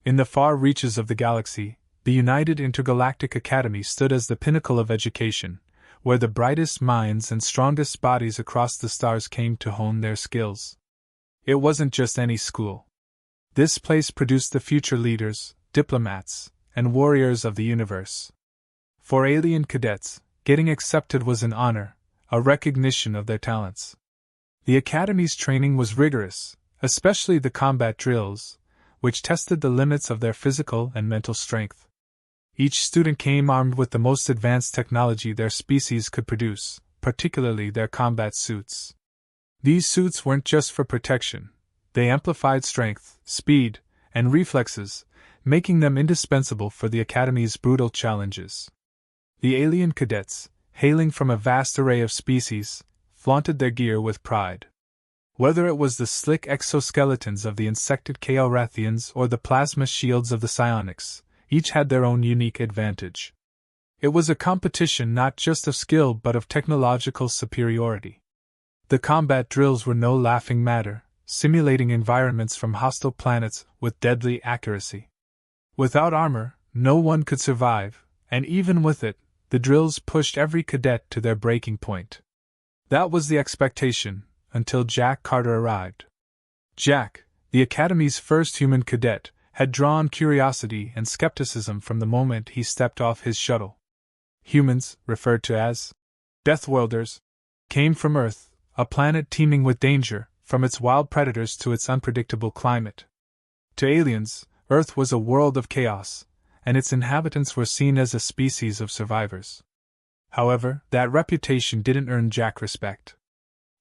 In the far reaches of the galaxy, the United Intergalactic Academy stood as the pinnacle of education, where the brightest minds and strongest bodies across the stars came to hone their skills. It wasn't just any school. This place produced the future leaders, diplomats, and warriors of the universe. For alien cadets, getting accepted was an honor, a recognition of their talents. The Academy's training was rigorous, especially the combat drills, which tested the limits of their physical and mental strength. Each student came armed with the most advanced technology their species could produce, particularly their combat suits. These suits weren't just for protection, they amplified strength, speed, and reflexes, making them indispensable for the Academy's brutal challenges. The alien cadets, hailing from a vast array of species, flaunted their gear with pride. Whether it was the slick exoskeletons of the insected Kaorathians or the plasma shields of the psionics, each had their own unique advantage. It was a competition not just of skill but of technological superiority. The combat drills were no laughing matter, simulating environments from hostile planets with deadly accuracy. Without armor, no one could survive, and even with it, the drills pushed every cadet to their breaking point. That was the expectation, until Jack Carter arrived. Jack, the Academy's first human cadet, had drawn curiosity and skepticism from the moment he stepped off his shuttle. Humans, referred to as Deathworlders, came from Earth, a planet teeming with danger, from its wild predators to its unpredictable climate. To aliens, Earth was a world of chaos, and its inhabitants were seen as a species of survivors. However, that reputation didn't earn Jack respect.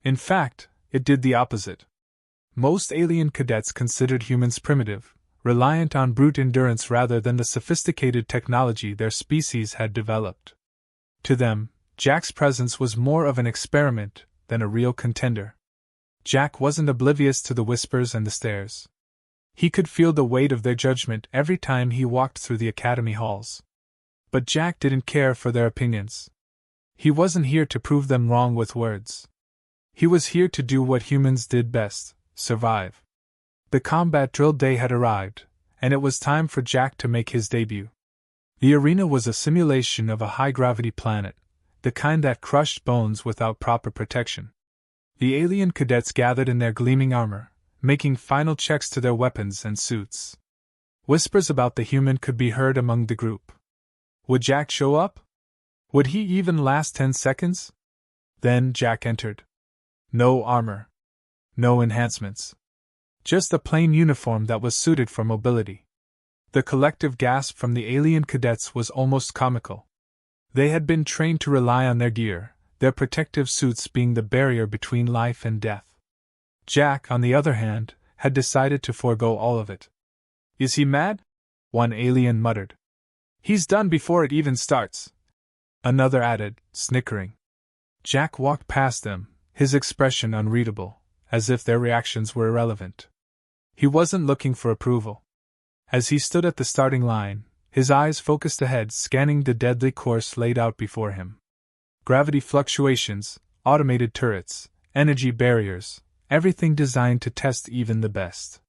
In fact, it did the opposite. Most alien cadets considered humans primitive, reliant on brute endurance rather than the sophisticated technology their species had developed. To them, Jack's presence was more of an experiment than a real contender. Jack wasn't oblivious to the whispers and the stares. He could feel the weight of their judgment every time he walked through the Academy halls. But Jack didn't care for their opinions. He wasn't here to prove them wrong with words. He was here to do what humans did best: survive. The combat drill day had arrived, and it was time for Jack to make his debut. The arena was a simulation of a high-gravity planet, the kind that crushed bones without proper protection. The alien cadets gathered in their gleaming armor, making final checks to their weapons and suits. Whispers about the human could be heard among the group. Would Jack show up? Would he even last 10 seconds? Then Jack entered. No armor. No enhancements. Just a plain uniform that was suited for mobility. The collective gasp from the alien cadets was almost comical. They had been trained to rely on their gear, their protective suits being the barrier between life and death. Jack, on the other hand, had decided to forego all of it. Is he mad? One alien muttered. He's done before it even starts. Another added, snickering. Jack walked past them, his expression unreadable, as if their reactions were irrelevant. He wasn't looking for approval. As he stood at the starting line, his eyes focused ahead, scanning the deadly course laid out before him. Gravity fluctuations, automated turrets, energy barriers, everything designed to test even the best.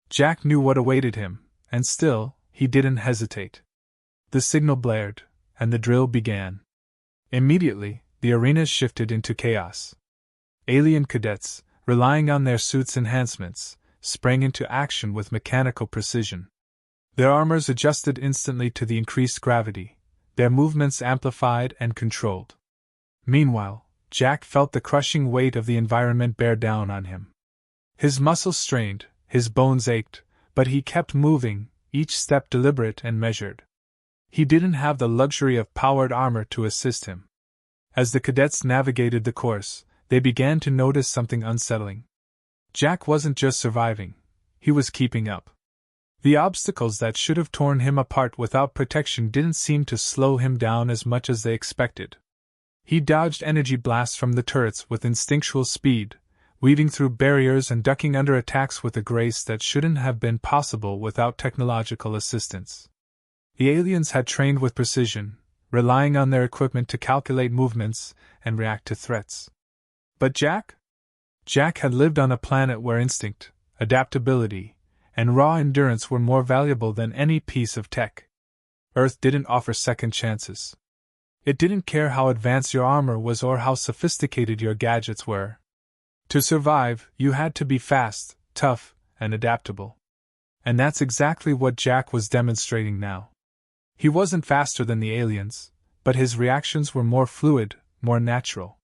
Jack knew what awaited him, and still, he didn't hesitate. The signal blared, and the drill began. Immediately, the arena shifted into chaos. Alien cadets, relying on their suits' enhancements, sprang into action with mechanical precision. Their armors adjusted instantly to the increased gravity, their movements amplified and controlled. Meanwhile, Jack felt the crushing weight of the environment bear down on him. His muscles strained, his bones ached, but he kept moving, each step deliberate and measured. He didn't have the luxury of powered armor to assist him. As the cadets navigated the course, they began to notice something unsettling. Jack wasn't just surviving, he was keeping up. The obstacles that should have torn him apart without protection didn't seem to slow him down as much as they expected. He dodged energy blasts from the turrets with instinctual speed, weaving through barriers and ducking under attacks with a grace that shouldn't have been possible without technological assistance. The aliens had trained with precision, relying on their equipment to calculate movements and react to threats. But Jack? Jack had lived on a planet where instinct, adaptability, and raw endurance were more valuable than any piece of tech. Earth didn't offer second chances. It didn't care how advanced your armor was or how sophisticated your gadgets were. To survive, you had to be fast, tough, and adaptable. And that's exactly what Jack was demonstrating now. He wasn't faster than the aliens, but his reactions were more fluid, more natural.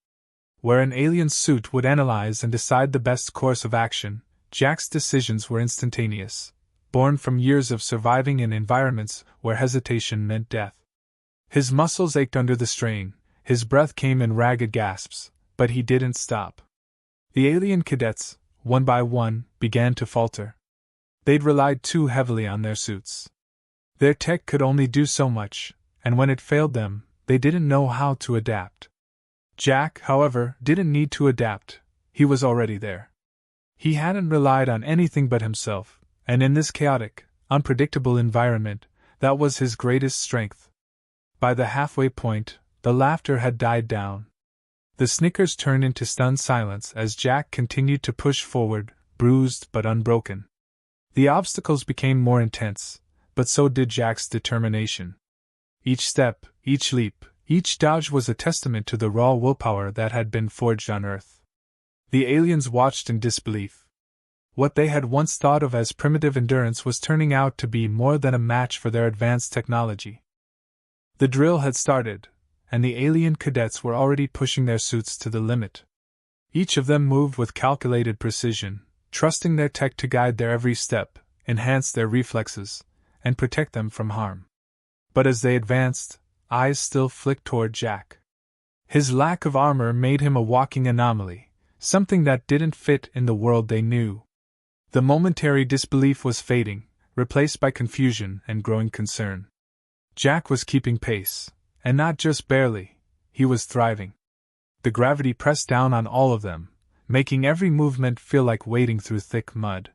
Where an alien suit would analyze and decide the best course of action, Jack's decisions were instantaneous, born from years of surviving in environments where hesitation meant death. His muscles ached under the strain, his breath came in ragged gasps, but he didn't stop. The alien cadets, one by one, began to falter. They'd relied too heavily on their suits. Their tech could only do so much, and when it failed them, they didn't know how to adapt. Jack, however, didn't need to adapt. He was already there. He hadn't relied on anything but himself, and in this chaotic, unpredictable environment, that was his greatest strength. By the halfway point, the laughter had died down. The snickers turned into stunned silence as Jack continued to push forward, bruised but unbroken. The obstacles became more intense, but so did Jack's determination. Each step, each leap, each dodge was a testament to the raw willpower that had been forged on Earth. The aliens watched in disbelief. What they had once thought of as primitive endurance was turning out to be more than a match for their advanced technology. The drill had started, and the alien cadets were already pushing their suits to the limit. Each of them moved with calculated precision, trusting their tech to guide their every step, enhance their reflexes, and protect them from harm. But as they advanced, eyes still flicked toward Jack. His lack of armor made him a walking anomaly, something that didn't fit in the world they knew. The momentary disbelief was fading, replaced by confusion and growing concern. Jack was keeping pace, and not just barely, he was thriving. The gravity pressed down on all of them, making every movement feel like wading through thick mud.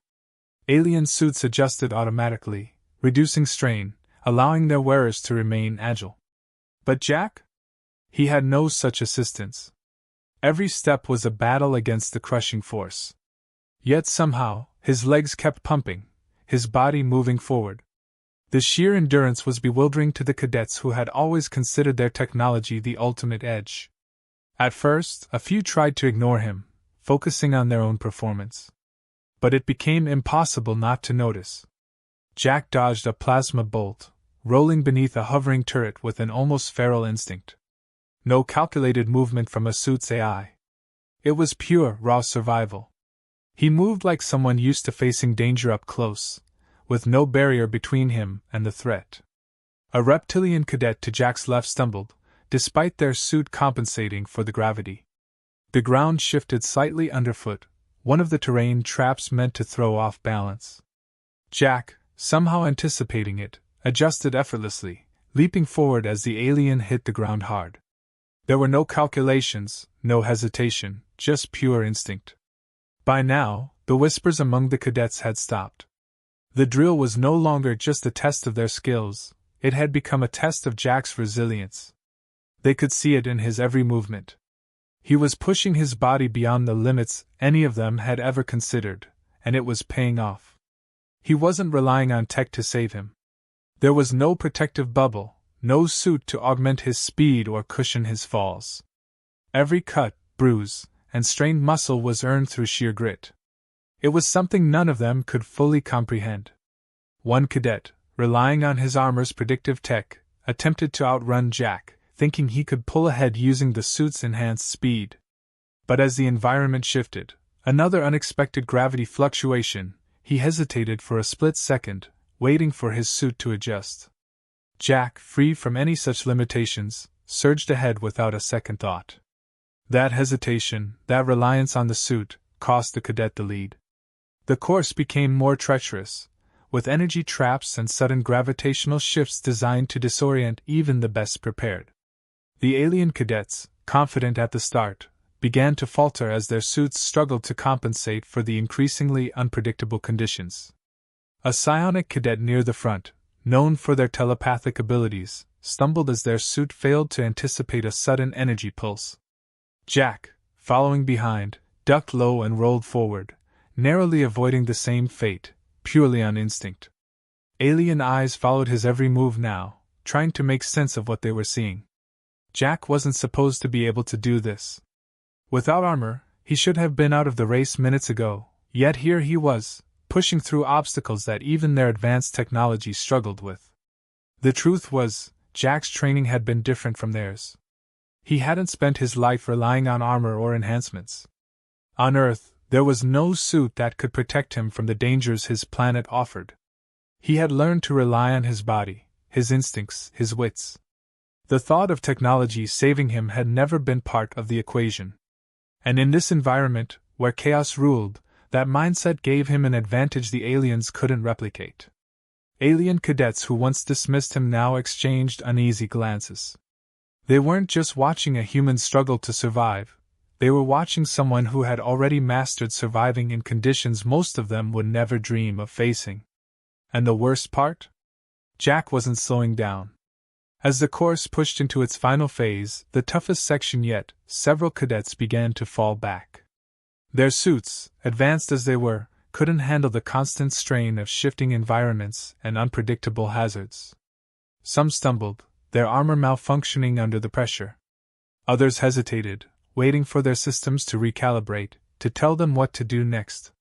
Alien suits adjusted automatically, reducing strain, allowing their wearers to remain agile. But Jack? He had no such assistance. Every step was a battle against the crushing force. Yet somehow, his legs kept pumping, his body moving forward. The sheer endurance was bewildering to the cadets who had always considered their technology the ultimate edge. At first, a few tried to ignore him, focusing on their own performance. But it became impossible not to notice. Jack dodged a plasma bolt, rolling beneath a hovering turret with an almost feral instinct. No calculated movement from a suit's AI. It was pure, raw survival. He moved like someone used to facing danger up close, with no barrier between him and the threat. A reptilian cadet to Jack's left stumbled, despite their suit compensating for the gravity. The ground shifted slightly underfoot, one of the terrain traps meant to throw off balance. Jack, somehow anticipating it, adjusted effortlessly, leaping forward as the alien hit the ground hard. There were no calculations, no hesitation, just pure instinct. By now, the whispers among the cadets had stopped. The drill was no longer just a test of their skills, it had become a test of Jack's resilience. They could see it in his every movement. He was pushing his body beyond the limits any of them had ever considered, and it was paying off. He wasn't relying on tech to save him. There was no protective bubble, no suit to augment his speed or cushion his falls. Every cut, bruise, and strained muscle was earned through sheer grit. It was something none of them could fully comprehend. One cadet, relying on his armor's predictive tech, attempted to outrun Jack, thinking he could pull ahead using the suit's enhanced speed. But as the environment shifted, another unexpected gravity fluctuation, he hesitated for a split second, waiting for his suit to adjust. Jack, free from any such limitations, surged ahead without a second thought. That hesitation, that reliance on the suit, cost the cadet the lead. The course became more treacherous, with energy traps and sudden gravitational shifts designed to disorient even the best prepared. The alien cadets, confident at the start, began to falter as their suits struggled to compensate for the increasingly unpredictable conditions. A psionic cadet near the front, known for their telepathic abilities, stumbled as their suit failed to anticipate a sudden energy pulse. Jack, following behind, ducked low and rolled forward, narrowly avoiding the same fate, purely on instinct. Alien eyes followed his every move now, trying to make sense of what they were seeing. Jack wasn't supposed to be able to do this. Without armor, he should have been out of the race minutes ago, yet here he was, pushing through obstacles that even their advanced technology struggled with. The truth was, Jack's training had been different from theirs. He hadn't spent his life relying on armor or enhancements. On Earth, there was no suit that could protect him from the dangers his planet offered. He had learned to rely on his body, his instincts, his wits. The thought of technology saving him had never been part of the equation. And in this environment, where chaos ruled, that mindset gave him an advantage the aliens couldn't replicate. Alien cadets who once dismissed him now exchanged uneasy glances. They weren't just watching a human struggle to survive, they were watching someone who had already mastered surviving in conditions most of them would never dream of facing. And the worst part? Jack wasn't slowing down. As the course pushed into its final phase, the toughest section yet, several cadets began to fall back. Their suits, advanced as they were, couldn't handle the constant strain of shifting environments and unpredictable hazards. Some stumbled, their armor malfunctioning under the pressure. Others hesitated, waiting for their systems to recalibrate, to tell them what to do next.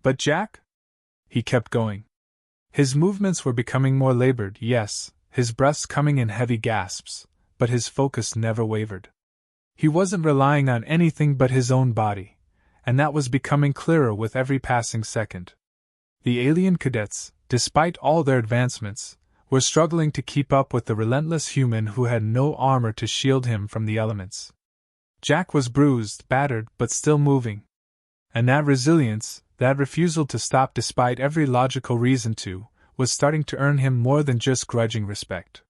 But Jack? He kept going. His movements were becoming more labored, yes, his breaths coming in heavy gasps, but his focus never wavered. He wasn't relying on anything but his own body, and that was becoming clearer with every passing second. The alien cadets, despite all their advancements, were struggling to keep up with the relentless human who had no armor to shield him from the elements. Jack was bruised, battered, but still moving. And that resilience, that refusal to stop despite every logical reason to, was starting to earn him more than just grudging respect.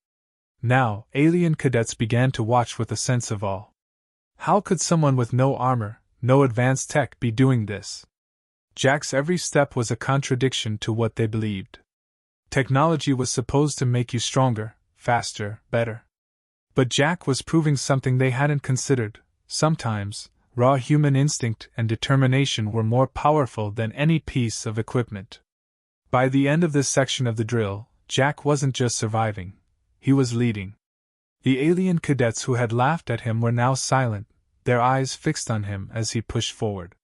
Now, alien cadets began to watch with a sense of awe. How could someone with no armor, no advanced tech be doing this? Jack's every step was a contradiction to what they believed. Technology was supposed to make you stronger, faster, better. But Jack was proving something they hadn't considered. Sometimes, raw human instinct and determination were more powerful than any piece of equipment. By the end of this section of the drill, Jack wasn't just surviving, he was leading. The alien cadets who had laughed at him were now silent, their eyes fixed on him as he pushed forward.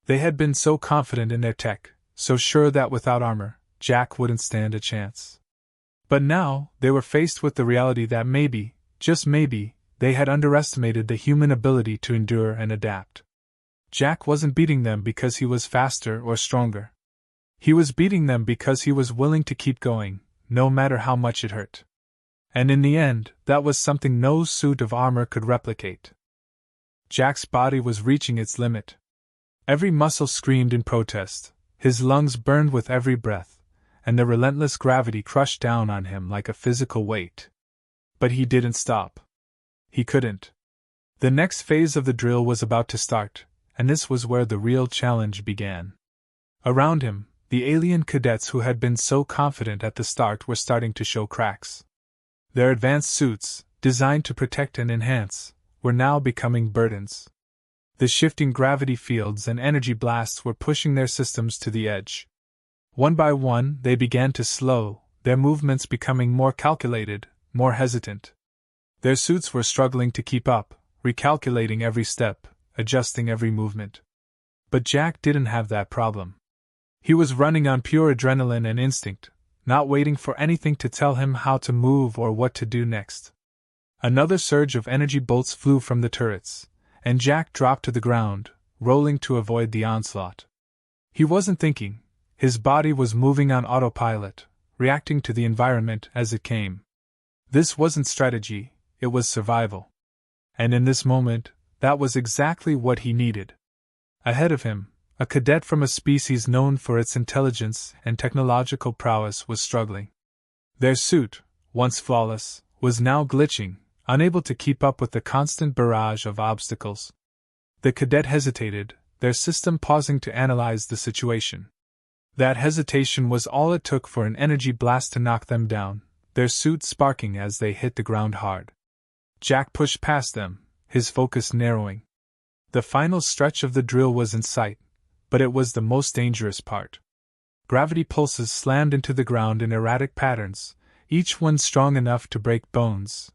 They had been so confident in their tech, so sure that without armor, Jack wouldn't stand a chance. But now, they were faced with the reality that maybe, just maybe, they had underestimated the human ability to endure and adapt. Jack wasn't beating them because he was faster or stronger. He was beating them because he was willing to keep going, no matter how much it hurt. And in the end, that was something no suit of armor could replicate. Jack's body was reaching its limit. Every muscle screamed in protest, his lungs burned with every breath, and the relentless gravity crushed down on him like a physical weight. But he didn't stop. He couldn't. The next phase of the drill was about to start, and this was where the real challenge began. Around him, the alien cadets who had been so confident at the start were starting to show cracks. Their advanced suits, designed to protect and enhance, were now becoming burdens. The shifting gravity fields and energy blasts were pushing their systems to the edge. One by one, they began to slow, their movements becoming more calculated, more hesitant. Their suits were struggling to keep up, recalculating every step, adjusting every movement. But Jack didn't have that problem. He was running on pure adrenaline and instinct, not waiting for anything to tell him how to move or what to do next. Another surge of energy bolts flew from the turrets, and Jack dropped to the ground, rolling to avoid the onslaught. He wasn't thinking, his body was moving on autopilot, reacting to the environment as it came. This wasn't strategy, it was survival. And in this moment, that was exactly what he needed. Ahead of him, a cadet from a species known for its intelligence and technological prowess was struggling. Their suit, once flawless, was now glitching, unable to keep up with the constant barrage of obstacles. The cadet hesitated, their system pausing to analyze the situation. That hesitation was all it took for an energy blast to knock them down, their suit sparking as they hit the ground hard. Jack pushed past them, his focus narrowing. The final stretch of the drill was in sight, but it was the most dangerous part. Gravity pulses slammed into the ground in erratic patterns, each one strong enough to break bones.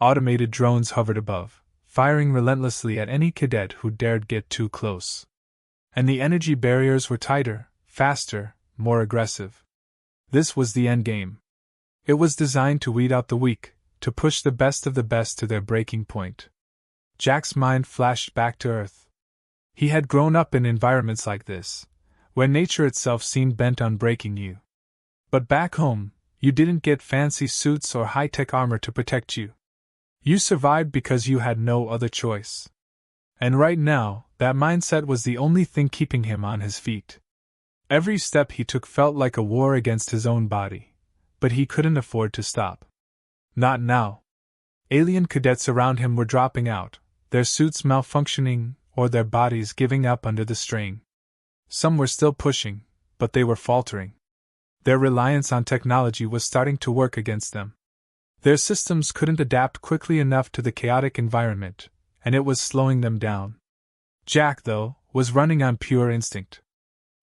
Automated drones hovered above, firing relentlessly at any cadet who dared get too close. And the energy barriers were tighter, faster, more aggressive. This was the endgame. It was designed to weed out the weak, to push the best of the best to their breaking point. Jack's mind flashed back to Earth. He had grown up in environments like this, where nature itself seemed bent on breaking you. But back home, you didn't get fancy suits or high-tech armor to protect you. You survived because you had no other choice. And right now, that mindset was the only thing keeping him on his feet. Every step he took felt like a war against his own body, but he couldn't afford to stop. Not now. Alien cadets around him were dropping out, their suits malfunctioning or their bodies giving up under the strain. Some were still pushing, but they were faltering. Their reliance on technology was starting to work against them. Their systems couldn't adapt quickly enough to the chaotic environment, and it was slowing them down. Jack, though, was running on pure instinct.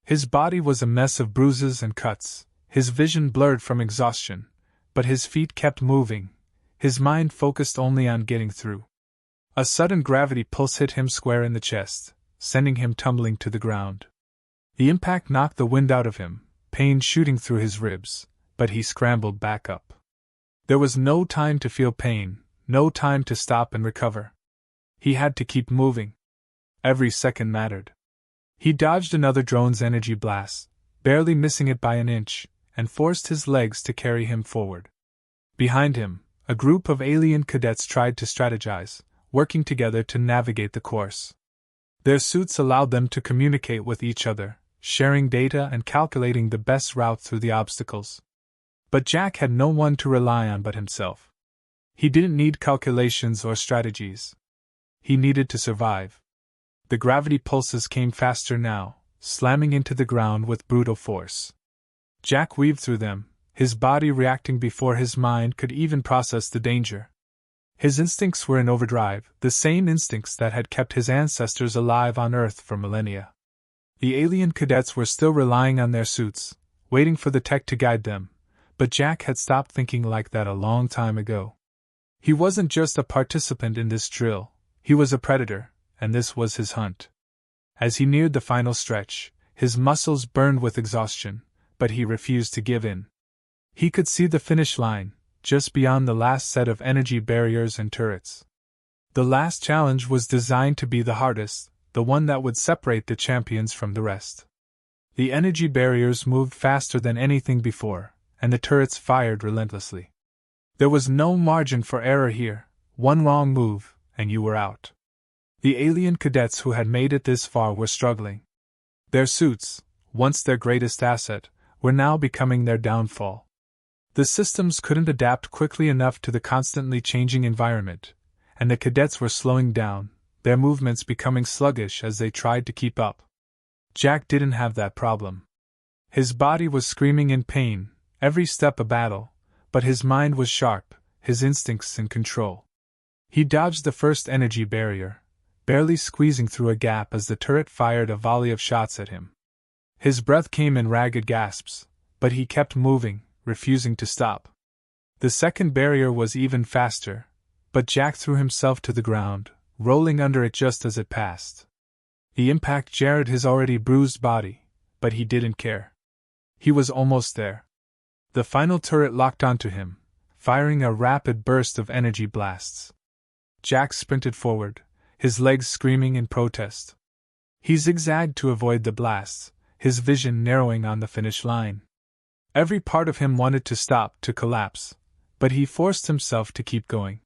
His body was a mess of bruises and cuts, his vision blurred from exhaustion, but his feet kept moving, his mind focused only on getting through. A sudden gravity pulse hit him square in the chest, sending him tumbling to the ground. The impact knocked the wind out of him, pain shooting through his ribs, but he scrambled back up. There was no time to feel pain, no time to stop and recover. He had to keep moving. Every second mattered. He dodged another drone's energy blast, barely missing it by an inch, and forced his legs to carry him forward. Behind him, a group of alien cadets tried to strategize, working together to navigate the course. Their suits allowed them to communicate with each other, sharing data and calculating the best route through the obstacles. But Jack had no one to rely on but himself. He didn't need calculations or strategies. He needed to survive. The gravity pulses came faster now, slamming into the ground with brutal force. Jack weaved through them, his body reacting before his mind could even process the danger. His instincts were in overdrive, the same instincts that had kept his ancestors alive on Earth for millennia. The alien cadets were still relying on their suits, waiting for the tech to guide them, but Jack had stopped thinking like that a long time ago. He wasn't just a participant in this drill, he was a predator, and this was his hunt. As he neared the final stretch, his muscles burned with exhaustion, but he refused to give in. He could see the finish line, just beyond the last set of energy barriers and turrets. The last challenge was designed to be the hardest, the one that would separate the champions from the rest. The energy barriers moved faster than anything before, and the turrets fired relentlessly. There was no margin for error here, one wrong move, and you were out. The alien cadets who had made it this far were struggling. Their suits, once their greatest asset, were now becoming their downfall. The systems couldn't adapt quickly enough to the constantly changing environment, and the cadets were slowing down, their movements becoming sluggish as they tried to keep up. Jack didn't have that problem. His body was screaming in pain, every step a battle, but his mind was sharp, his instincts in control. He dodged the first energy barrier, barely squeezing through a gap as the turret fired a volley of shots at him. His breath came in ragged gasps, but he kept moving, refusing to stop. The second barrier was even faster, but Jack threw himself to the ground, rolling under it just as it passed. The impact jarred his already bruised body, but he didn't care. He was almost there. The final turret locked onto him, firing a rapid burst of energy blasts. Jack sprinted forward, his legs screaming in protest. He zigzagged to avoid the blasts, his vision narrowing on the finish line. Every part of him wanted to stop, to collapse, but he forced himself to keep going.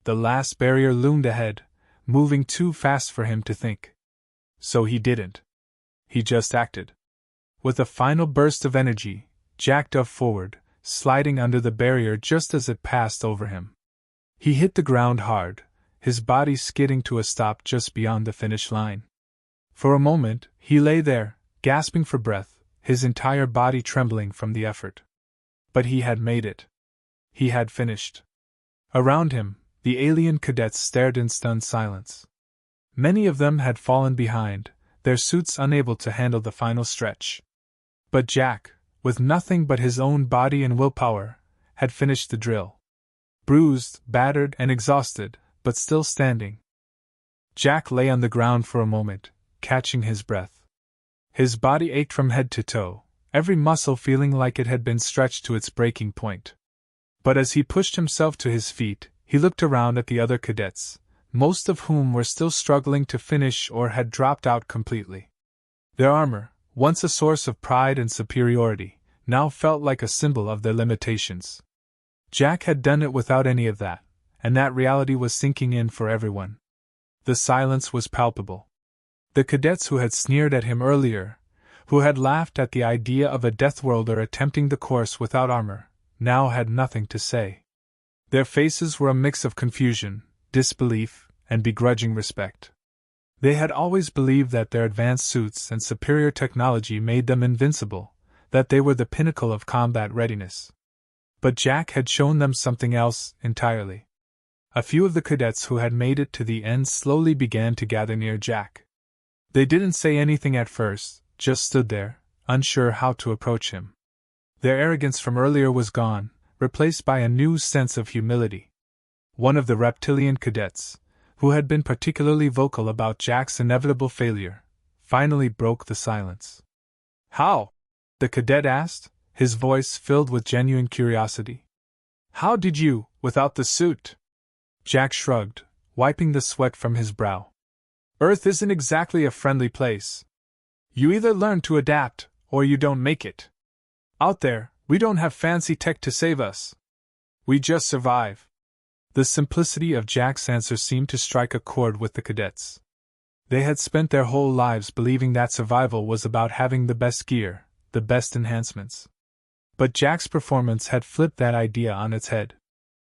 The last barrier loomed ahead, moving too fast for him to think. So he didn't. He just acted. With a final burst of energy, Jack dove forward, sliding under the barrier just as it passed over him. He hit the ground hard, his body skidding to a stop just beyond the finish line. For a moment, he lay there, gasping for breath, his entire body trembling from the effort. But he had made it. He had finished. Around him, the alien cadets stared in stunned silence. Many of them had fallen behind, their suits unable to handle the final stretch. But Jack, with nothing but his own body and willpower, had finished the drill. Bruised, battered, and exhausted, but still standing. Jack lay on the ground for a moment, catching his breath. His body ached from head to toe, every muscle feeling like it had been stretched to its breaking point. But as he pushed himself to his feet, he looked around at the other cadets, most of whom were still struggling to finish or had dropped out completely. Their armor, once a source of pride and superiority, now felt like a symbol of their limitations. Jack had done it without any of that, and that reality was sinking in for everyone. The silence was palpable. The cadets who had sneered at him earlier, who had laughed at the idea of a Deathworlder attempting the course without armor, now had nothing to say. Their faces were a mix of confusion, disbelief, and begrudging respect. They had always believed that their advanced suits and superior technology made them invincible, that they were the pinnacle of combat readiness. But Jack had shown them something else entirely. A few of the cadets who had made it to the end slowly began to gather near Jack. They didn't say anything at first, just stood there, unsure how to approach him. Their arrogance from earlier was gone, replaced by a new sense of humility. One of the reptilian cadets, who had been particularly vocal about Jack's inevitable failure, finally broke the silence. "How?" the cadet asked, his voice filled with genuine curiosity. "How did you, without the suit?" Jack shrugged, wiping the sweat from his brow. "Earth isn't exactly a friendly place. You either learn to adapt, or you don't make it. Out there, we don't have fancy tech to save us. We just survive." The simplicity of Jack's answer seemed to strike a chord with the cadets. They had spent their whole lives believing that survival was about having the best gear, the best enhancements. But Jack's performance had flipped that idea on its head.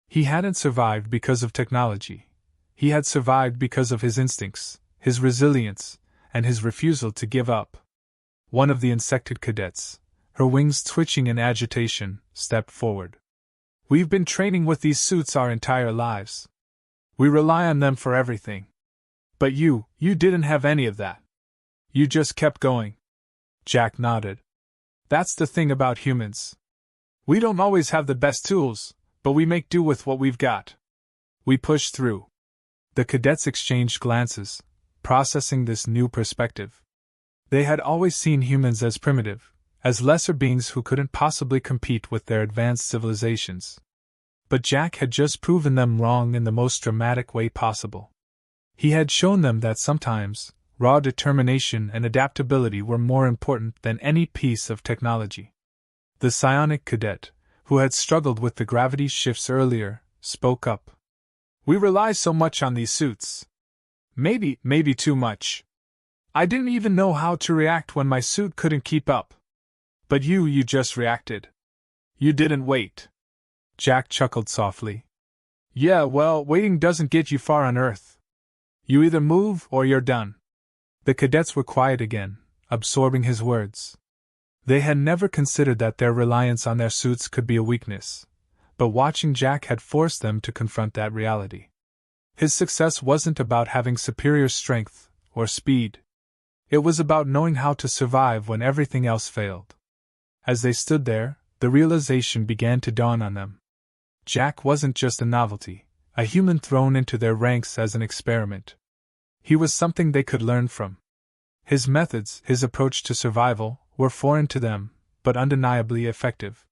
He hadn't survived because of technology. He had survived because of his instincts, his resilience, and his refusal to give up. One of the insected cadets, her wings twitching in agitation, stepped forward. "We've been training with these suits our entire lives. We rely on them for everything. But you didn't have any of that. You just kept going." Jack nodded. "That's the thing about humans. We don't always have the best tools, but we make do with what we've got. We push through." The cadets exchanged glances, processing this new perspective. They had always seen humans as primitive, as lesser beings who couldn't possibly compete with their advanced civilizations. But Jack had just proven them wrong in the most dramatic way possible. He had shown them that sometimes, raw determination and adaptability were more important than any piece of technology. The psionic cadet, who had struggled with the gravity shifts earlier, spoke up. "We rely so much on these suits. Maybe too much. I didn't even know how to react when my suit couldn't keep up. But you just reacted. You didn't wait." Jack chuckled softly. "Yeah, well, waiting doesn't get you far on Earth. You either move or you're done." The cadets were quiet again, absorbing his words. They had never considered that their reliance on their suits could be a weakness, but watching Jack had forced them to confront that reality. His success wasn't about having superior strength or speed. It was about knowing how to survive when everything else failed. As they stood there, the realization began to dawn on them. Jack wasn't just a novelty, a human thrown into their ranks as an experiment. He was something they could learn from. His methods, his approach to survival, were foreign to them, but undeniably effective.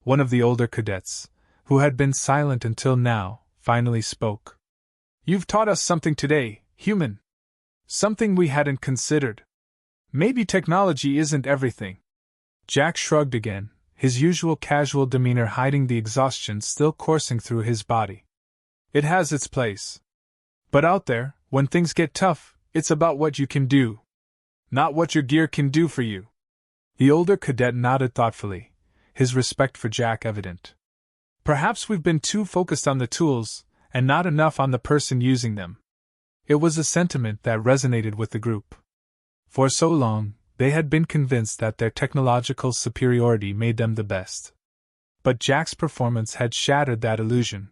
One of the older cadets, who had been silent until now, finally spoke. "You've taught us something today, human. Something we hadn't considered. Maybe technology isn't everything." Jack shrugged again, his usual casual demeanor hiding the exhaustion still coursing through his body. "It has its place. But out there, when things get tough, it's about what you can do, not what your gear can do for you." The older cadet nodded thoughtfully, his respect for Jack evident. "Perhaps we've been too focused on the tools, and not enough on the person using them." It was a sentiment that resonated with the group. For so long, they had been convinced that their technological superiority made them the best. But Jack's performance had shattered that illusion.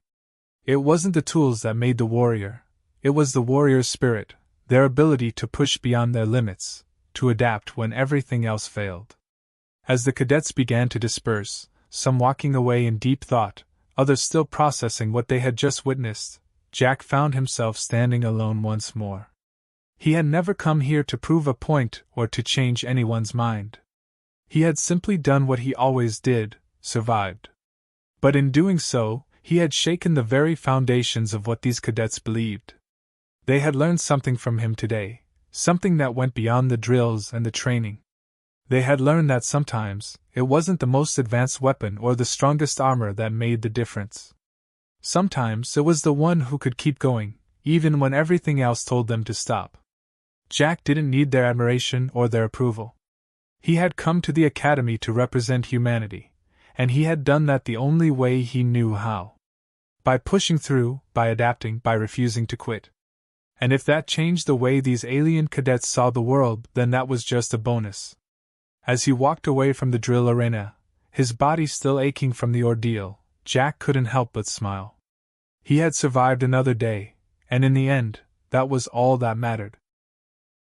It wasn't the tools that made the warrior, it was the warrior's spirit, their ability to push beyond their limits, to adapt when everything else failed. As the cadets began to disperse, some walking away in deep thought, others still processing what they had just witnessed, Jack found himself standing alone once more. He had never come here to prove a point or to change anyone's mind. He had simply done what he always did, survived. But in doing so, he had shaken the very foundations of what these cadets believed. They had learned something from him today, something that went beyond the drills and the training. They had learned that sometimes, it wasn't the most advanced weapon or the strongest armor that made the difference. Sometimes it was the one who could keep going, even when everything else told them to stop. Jack didn't need their admiration or their approval. He had come to the academy to represent humanity, and he had done that the only way he knew how. By pushing through, by adapting, by refusing to quit. And if that changed the way these alien cadets saw the world, then that was just a bonus. As he walked away from the drill arena, his body still aching from the ordeal, Jack couldn't help but smile. He had survived another day, and in the end, that was all that mattered.